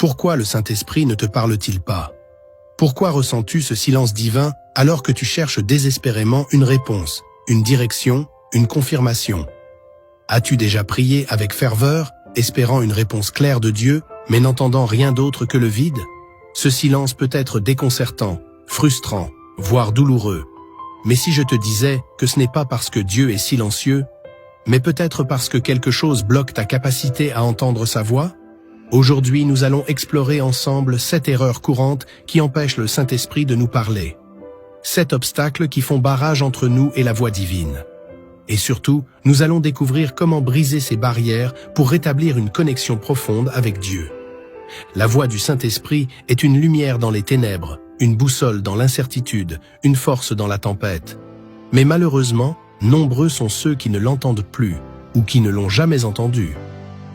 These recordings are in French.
Pourquoi le Saint-Esprit ne te parle-t-il pas? Pourquoi ressens-tu ce silence divin alors que tu cherches désespérément une réponse, une direction, une confirmation? As-tu déjà prié avec ferveur, espérant une réponse claire de Dieu, mais n'entendant rien d'autre que le vide? Ce silence peut être déconcertant, frustrant, voire douloureux. Mais si je te disais que ce n'est pas parce que Dieu est silencieux, mais peut-être parce que quelque chose bloque ta capacité à entendre sa voix? Aujourd'hui, nous allons explorer ensemble 7 erreurs courantes qui empêchent le Saint-Esprit de nous parler. 7 obstacles qui font barrage entre nous et la voix divine. Et surtout, nous allons découvrir comment briser ces barrières pour rétablir une connexion profonde avec Dieu. La voix du Saint-Esprit est une lumière dans les ténèbres, une boussole dans l'incertitude, une force dans la tempête. Mais malheureusement, nombreux sont ceux qui ne l'entendent plus ou qui ne l'ont jamais entendu.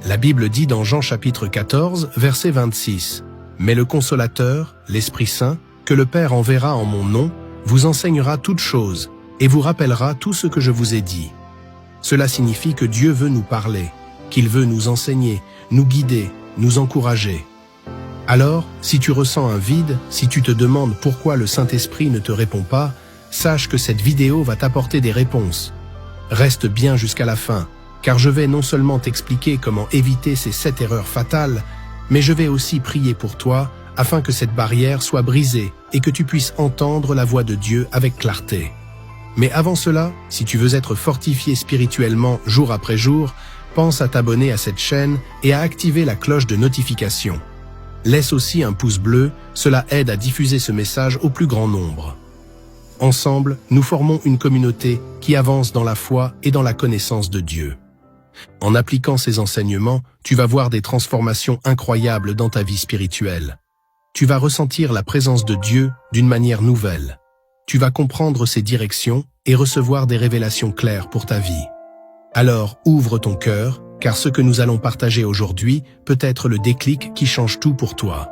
La Bible dit dans Jean chapitre 14, verset 26, « Mais le Consolateur, l'Esprit Saint, que le Père enverra en mon nom, vous enseignera toutes choses et vous rappellera tout ce que je vous ai dit. » Cela signifie que Dieu veut nous parler, qu'il veut nous enseigner, nous guider, nous encourager. Alors, si tu ressens un vide, si tu te demandes pourquoi le Saint-Esprit ne te répond pas, sache que cette vidéo va t'apporter des réponses. Reste bien jusqu'à la fin, car je vais non seulement t'expliquer comment éviter ces 7 erreurs fatales, mais je vais aussi prier pour toi afin que cette barrière soit brisée et que tu puisses entendre la voix de Dieu avec clarté. Mais avant cela, si tu veux être fortifié spirituellement jour après jour, pense à t'abonner à cette chaîne et à activer la cloche de notification. Laisse aussi un pouce bleu, cela aide à diffuser ce message au plus grand nombre. Ensemble, nous formons une communauté qui avance dans la foi et dans la connaissance de Dieu. En appliquant ces enseignements, tu vas voir des transformations incroyables dans ta vie spirituelle. Tu vas ressentir la présence de Dieu d'une manière nouvelle. Tu vas comprendre ses directions et recevoir des révélations claires pour ta vie. Alors, ouvre ton cœur, car ce que nous allons partager aujourd'hui peut être le déclic qui change tout pour toi.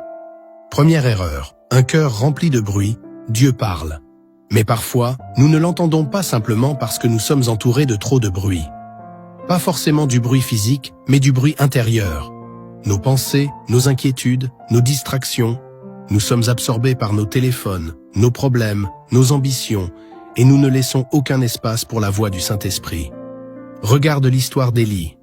Première erreur, un cœur rempli de bruit, Dieu parle. Mais parfois, nous ne l'entendons pas simplement parce que nous sommes entourés de trop de bruit. Pas forcément du bruit physique, mais du bruit intérieur. Nos pensées, nos inquiétudes, nos distractions. Nous sommes absorbés par nos téléphones, nos problèmes, nos ambitions, et nous ne laissons aucun espace pour la voix du Saint-Esprit. Regarde l'histoire d'Élie.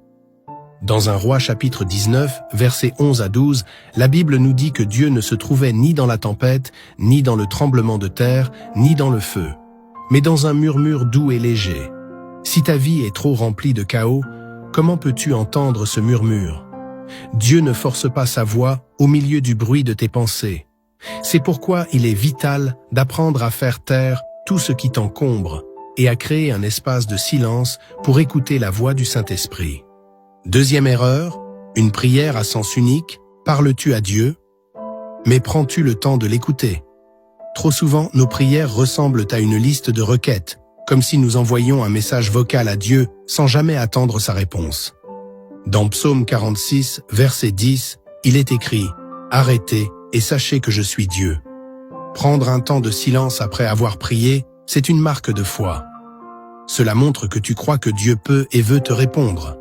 Dans 1 Roi chapitre 19, versets 11 à 12, la Bible nous dit que Dieu ne se trouvait ni dans la tempête, ni dans le tremblement de terre, ni dans le feu, mais dans un murmure doux et léger. Si ta vie est trop remplie de chaos, comment peux-tu entendre ce murmure? Dieu ne force pas sa voix au milieu du bruit de tes pensées. C'est pourquoi il est vital d'apprendre à faire taire tout ce qui t'encombre et à créer un espace de silence pour écouter la voix du Saint-Esprit. Deuxième erreur, une prière à sens unique, parles-tu à Dieu? Mais prends-tu le temps de l'écouter? Trop souvent, nos prières ressemblent à une liste de requêtes, comme si nous envoyions un message vocal à Dieu sans jamais attendre sa réponse. Dans Psaume 46, verset 10, il est écrit « Arrêtez et sachez que je suis Dieu ». Prendre un temps de silence après avoir prié, c'est une marque de foi. Cela montre que tu crois que Dieu peut et veut te répondre.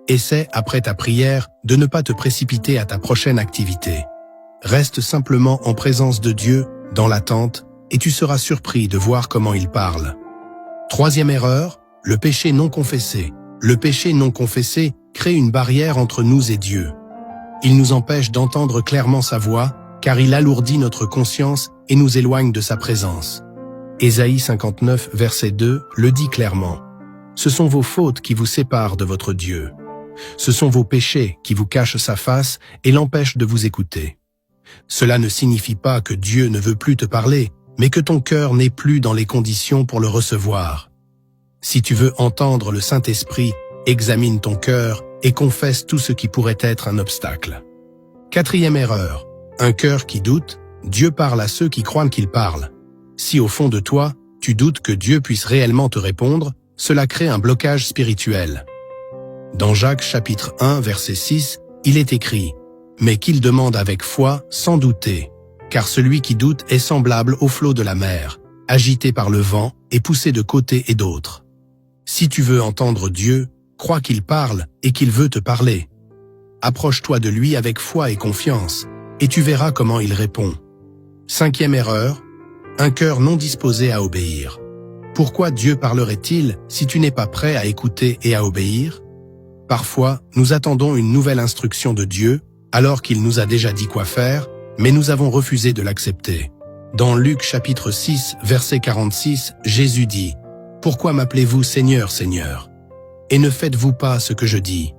Essaie, après ta prière, de ne pas te précipiter à ta prochaine activité. Reste simplement en présence de Dieu, dans l'attente, et tu seras surpris de voir comment il parle. Troisième erreur, le péché non confessé. Le péché non confessé crée une barrière entre nous et Dieu. Il nous empêche d'entendre clairement sa voix, car il alourdit notre conscience et nous éloigne de sa présence. Ésaïe 59, verset 2, le dit clairement. Ce sont vos fautes qui vous séparent de votre Dieu. Ce sont vos péchés qui vous cachent sa face et l'empêchent de vous écouter. Cela ne signifie pas que Dieu ne veut plus te parler, mais que ton cœur n'est plus dans les conditions pour le recevoir. Si tu veux entendre le Saint-Esprit, examine ton cœur et confesse tout ce qui pourrait être un obstacle. Quatrième erreur, un cœur qui doute, Dieu parle à ceux qui croient qu'il parle. Si au fond de toi, tu doutes que Dieu puisse réellement te répondre, cela crée un blocage spirituel. Dans Jacques chapitre 1, verset 6, il est écrit « Mais qu'il demande avec foi, sans douter, car celui qui doute est semblable au flot de la mer, agité par le vent et poussé de côté et d'autre. » Si tu veux entendre Dieu, crois qu'il parle et qu'il veut te parler. Approche-toi de lui avec foi et confiance. et tu verras comment il répond. 5e erreur, un cœur non disposé à obéir. Pourquoi Dieu parlerait-il si tu n'es pas prêt à écouter et à obéir? Parfois, nous attendons une nouvelle instruction de Dieu, alors qu'il nous a déjà dit quoi faire, mais nous avons refusé de l'accepter. Dans Luc chapitre 6, verset 46, Jésus dit « Pourquoi m'appelez-vous Seigneur, Seigneur? Et ne faites-vous pas ce que je dis ?»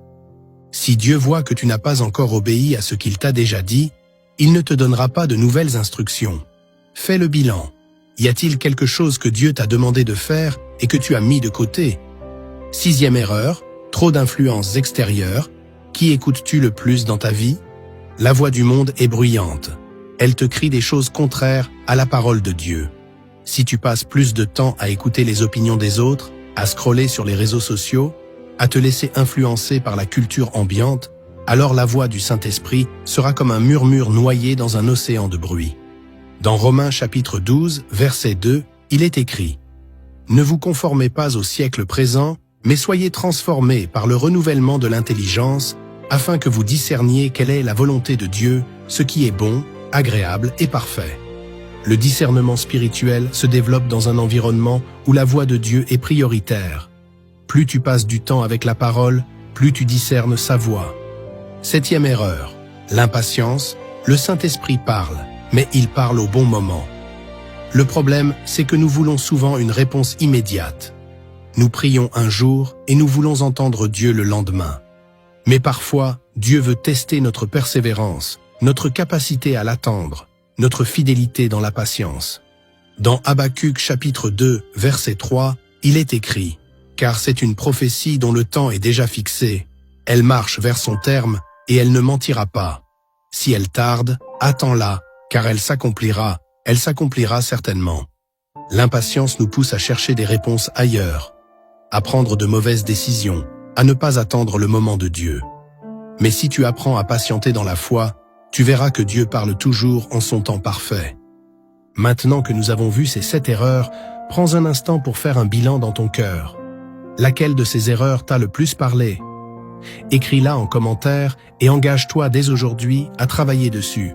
Si Dieu voit que tu n'as pas encore obéi à ce qu'il t'a déjà dit, il ne te donnera pas de nouvelles instructions. Fais le bilan. Y a-t-il quelque chose que Dieu t'a demandé de faire et que tu as mis de côté? 6e erreur, trop d'influences extérieures. Qui écoutes-tu le plus dans ta vie? La voix du monde est bruyante. Elle te crie des choses contraires à la parole de Dieu. Si tu passes plus de temps à écouter les opinions des autres, à scroller sur les réseaux sociaux, à te laisser influencer par la culture ambiante, alors la voix du Saint-Esprit sera comme un murmure noyé dans un océan de bruit. Dans Romains chapitre 12, verset 2, il est écrit « Ne vous conformez pas au siècle présent, mais soyez transformés par le renouvellement de l'intelligence, afin que vous discerniez quelle est la volonté de Dieu, ce qui est bon, agréable et parfait. » Le discernement spirituel se développe dans un environnement où la voix de Dieu est prioritaire. Plus tu passes du temps avec la parole, plus tu discernes sa voix. 7e erreur, l'impatience. Le Saint-Esprit parle, mais il parle au bon moment. Le problème, c'est que nous voulons souvent une réponse immédiate. Nous prions un jour et nous voulons entendre Dieu le lendemain. Mais parfois, Dieu veut tester notre persévérance, notre capacité à l'attendre, notre fidélité dans la patience. Dans Habacuc chapitre 2, verset 3, il est écrit « Car c'est une prophétie dont le temps est déjà fixé. Elle marche vers son terme et elle ne mentira pas. Si elle tarde, attends-la, car elle s'accomplira certainement. » L'impatience nous pousse à chercher des réponses ailleurs, à prendre de mauvaises décisions, à ne pas attendre le moment de Dieu. Mais si tu apprends à patienter dans la foi, tu verras que Dieu parle toujours en son temps parfait. Maintenant que nous avons vu ces 7 erreurs, prends un instant pour faire un bilan dans ton cœur. Laquelle de ces erreurs t'a le plus parlé? Écris-la en commentaire et engage-toi dès aujourd'hui à travailler dessus.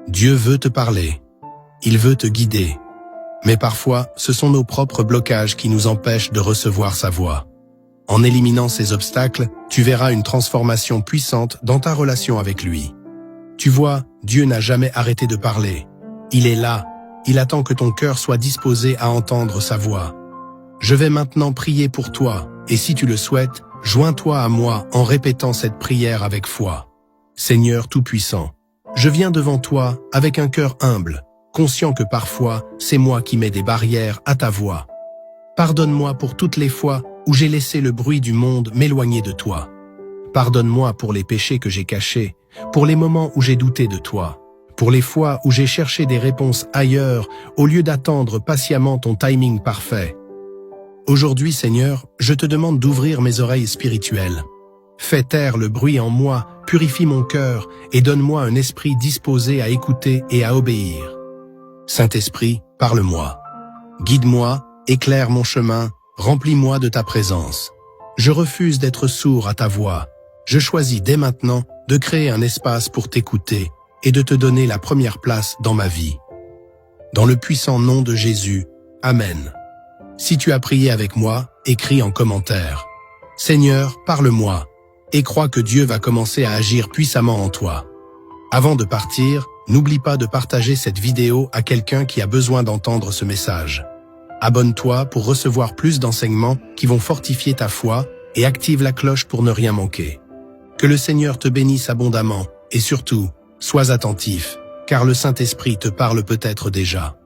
Dieu veut te parler. Il veut te guider. Mais parfois, ce sont nos propres blocages qui nous empêchent de recevoir sa voix. En éliminant ces obstacles, tu verras une transformation puissante dans ta relation avec lui. Tu vois, Dieu n'a jamais arrêté de parler. Il est là. Il attend que ton cœur soit disposé à entendre sa voix. Je vais maintenant prier pour toi, et si tu le souhaites, joins-toi à moi en répétant cette prière avec foi. Seigneur Tout-Puissant, je viens devant toi avec un cœur humble, conscient que parfois, c'est moi qui mets des barrières à ta voix. Pardonne-moi pour toutes les fois où j'ai laissé le bruit du monde m'éloigner de toi. Pardonne-moi pour les péchés que j'ai cachés, pour les moments où j'ai douté de toi, pour les fois où j'ai cherché des réponses ailleurs au lieu d'attendre patiemment ton timing parfait. Aujourd'hui, Seigneur, je te demande d'ouvrir mes oreilles spirituelles. Fais taire le bruit en moi, purifie mon cœur et donne-moi un esprit disposé à écouter et à obéir. Saint-Esprit, parle-moi. Guide-moi, éclaire mon chemin, remplis-moi de ta présence. Je refuse d'être sourd à ta voix. Je choisis dès maintenant de créer un espace pour t'écouter et de te donner la première place dans ma vie. Dans le puissant nom de Jésus, Amen. Si tu as prié avec moi, écris en commentaire. Seigneur, parle-moi, et crois que Dieu va commencer à agir puissamment en toi. Avant de partir, n'oublie pas de partager cette vidéo à quelqu'un qui a besoin d'entendre ce message. Abonne-toi pour recevoir plus d'enseignements qui vont fortifier ta foi et active la cloche pour ne rien manquer. Que le Seigneur te bénisse abondamment et surtout, sois attentif, car le Saint-Esprit te parle peut-être déjà.